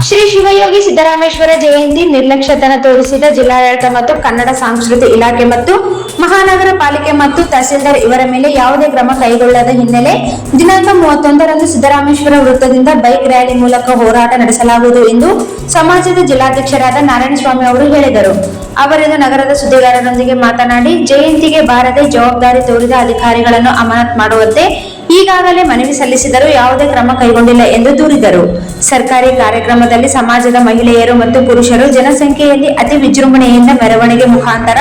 ಶ್ರೀ ಶಿವಯೋಗಿ ಸಿದ್ದರಾಮೇಶ್ವರ ಜಯಂತಿ ನಿರ್ಲಕ್ಷ್ಯತನ ತೋರಿಸಿದ ಜಿಲ್ಲಾಡಳಿತ ಮತ್ತು ಕನ್ನಡ ಸಂಸ್ಕೃತಿ ಇಲಾಖೆ ಮತ್ತು ಮಹಾನಗರ ಪಾಲಿಕೆ ಮತ್ತು ತಹಸೀಲ್ದಾರ್ ಇವರ ಮೇಲೆ ಯಾವುದೇ ಕ್ರಮ ಕೈಗೊಳ್ಳದ ಹಿನ್ನೆಲೆ ದಿನಾಂಕ 31ರಂದು ಸಿದ್ದರಾಮೇಶ್ವರ ವೃತ್ತದಿಂದ ಬೈಕ್ ರ್ಯಾಲಿ ಮೂಲಕ ಹೋರಾಟ ನಡೆಸಲಾಗುವುದು ಎಂದು ಸಮಾಜದ ಜಿಲ್ಲಾಧ್ಯಕ್ಷರಾದ ನಾರಾಯಣಸ್ವಾಮಿ ಅವರು ಹೇಳಿದರು. ಅವರಿಂದು ನಗರದ ಸುದ್ದಿಗಾರರೊಂದಿಗೆ ಮಾತನಾಡಿ, ಜಯಂತಿಗೆ ಬಾರದೆ ಜವಾಬ್ದಾರಿ ತೋರಿದ ಅಧಿಕಾರಿಗಳನ್ನು ಅಮಾನತು ಮಾಡುವಂತೆ ಈಗಾಗಲೇ ಮನವಿ ಸಲ್ಲಿಸಿದರೂ ಯಾವುದೇ ಕ್ರಮ ಕೈಗೊಂಡಿಲ್ಲ ಎಂದು ದೂರಿದರು. ಸರ್ಕಾರಿ ಕಾರ್ಯಕ್ರಮದಲ್ಲಿ ಸಮಾಜದ ಮಹಿಳೆಯರು ಮತ್ತು ಪುರುಷರು ಜನಸಂಖ್ಯೆಯಲ್ಲಿ ಅತಿ ವಿಜೃಂಭಣೆಯಿಂದ ಮೆರವಣಿಗೆ ಮುಖಾಂತರ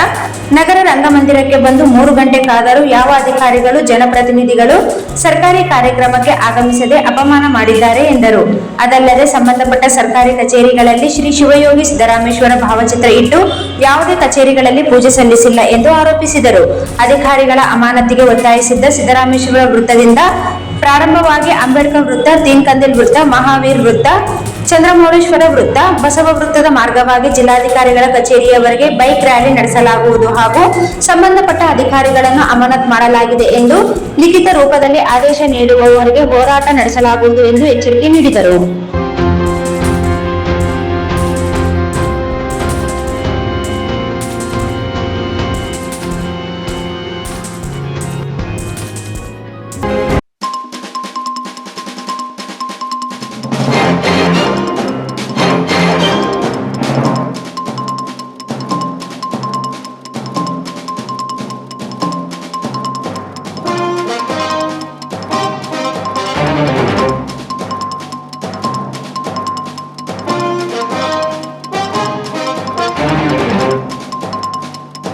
ನಗರ ರಂಗಮಂದಿರಕ್ಕೆ ಬಂದು 3 ಗಂಟೆ ಕಾದರೂ ಯಾವ ಅಧಿಕಾರಿಗಳು ಜನಪ್ರತಿನಿಧಿಗಳು ಸರ್ಕಾರಿ ಕಾರ್ಯಕ್ರಮಕ್ಕೆ ಆಗಮಿಸದೆ ಅಪಮಾನ ಮಾಡಿದ್ದಾರೆ ಎಂದರು. ಅದಲ್ಲದೆ ಸಂಬಂಧಪಟ್ಟ ಸರ್ಕಾರಿ ಕಚೇರಿಗಳಲ್ಲಿ ಶ್ರೀ ಶಿವಯೋಗಿ ಸಿದ್ದರಾಮೇಶ್ವರ ಭಾವಚಿತ್ರ ಇಟ್ಟು ಯಾವುದೇ ಕಚೇರಿಗಳಲ್ಲಿ ಪೂಜೆ ಸಲ್ಲಿಸಿಲ್ಲ ಎಂದು ಆರೋಪಿಸಿದರು. ಅಧಿಕಾರಿಗಳ ಅಮಾನತಿಗೆ ಒತ್ತಾಯಿಸಿದ್ದ ಸಿದ್ದರಾಮೇಶ್ವರ ವೃತ್ತದಿಂದ ಪ್ರಾರಂಭವಾಗಿ ಅಂಬೇಡ್ಕರ್ ವೃತ್ತ, ತೀನ್ಕಂದಿಲ್ ವೃತ್ತ, ಮಹಾವೀರ್ ವೃತ್ತ, ಚಂದ್ರಮೌಳೇಶ್ವರ ವೃತ್ತ, ಬಸವ ವೃತ್ತದ ಮಾರ್ಗವಾಗಿ ಜಿಲ್ಲಾಧಿಕಾರಿಗಳ ಕಚೇರಿಯವರೆಗೆ ಬೈಕ್ ರ್ಯಾಲಿ ನಡೆಸಲಾಗುವುದು ಹಾಗೂ ಸಂಬಂಧಪಟ್ಟ ಅಧಿಕಾರಿಗಳನ್ನು ಅಮಾನತು ಮಾಡಲಾಗಿದೆ ಎಂದು ಲಿಖಿತ ರೂಪದಲ್ಲಿ ಆದೇಶ ನೀಡುವವರೆಗೆ ಹೋರಾಟ ನಡೆಸಲಾಗುವುದು ಎಂದು ಎಚ್ಚರಿಕೆ ನೀಡಿದರು.